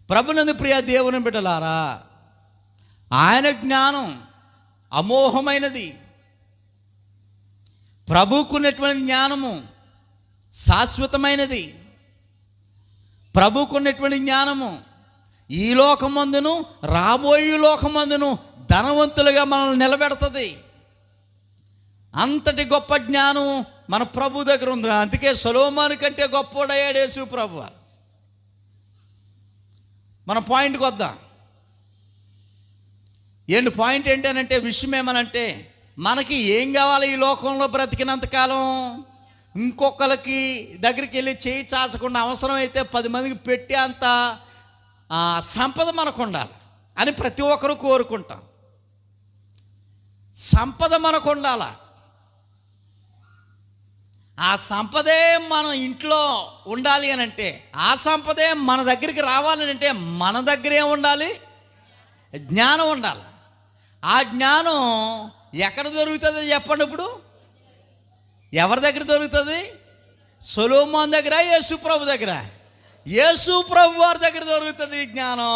ప్రభునందు ప్రియ దేవుని బిడ్డలారా, ఆయన జ్ఞానం అమోఘమైనది. ప్రభువుకున్నటువంటి జ్ఞానము శాశ్వతమైనది. ప్రభువుకున్నటువంటి జ్ఞానము ఈ లోకమందును రాబోయే లోకమందును ధనవంతులుగా మనల్ని నిలబెడుతుంది. అంతటి గొప్ప జ్ఞానం మన ప్రభు దగ్గర ఉంది. అందుకే సొలొమోను కంటే గొప్పోడయ్యాడు యేసు ప్రభు. మన పాయింట్కి వద్దాం. పాయింట్ ఏంటనంటే, విషయం ఏమనంటే, మనకి ఏం కావాలి ఈ లోకంలో బ్రతికినంతకాలం? ఇంకొకరికి దగ్గరికి వెళ్ళి చేయి చాచకుండా అవసరమైతే 10 మందికి పెట్టే అంత సంపద మనకు ఉండాలి అని ప్రతి ఒక్కరూ కోరుకుంటాం. సంపద మనకు ఉండాలి. ఆ సంపదే మన ఇంట్లో ఉండాలి అని అంటే, ఆ సంపదే మన దగ్గరికి రావాలని అంటే మన దగ్గరే ఉండాలి, జ్ఞానం ఉండాలి. ఆ జ్ఞానం ఎక్కడ దొరుకుతుంది చెప్పండి? ఇప్పుడు ఎవరి దగ్గర దొరుకుతుంది? సొలొమోను దగ్గర, యేసు ప్రభు దగ్గర? యేసు ప్రభు వారి దగ్గర దొరుకుతుంది ఈ జ్ఞానం.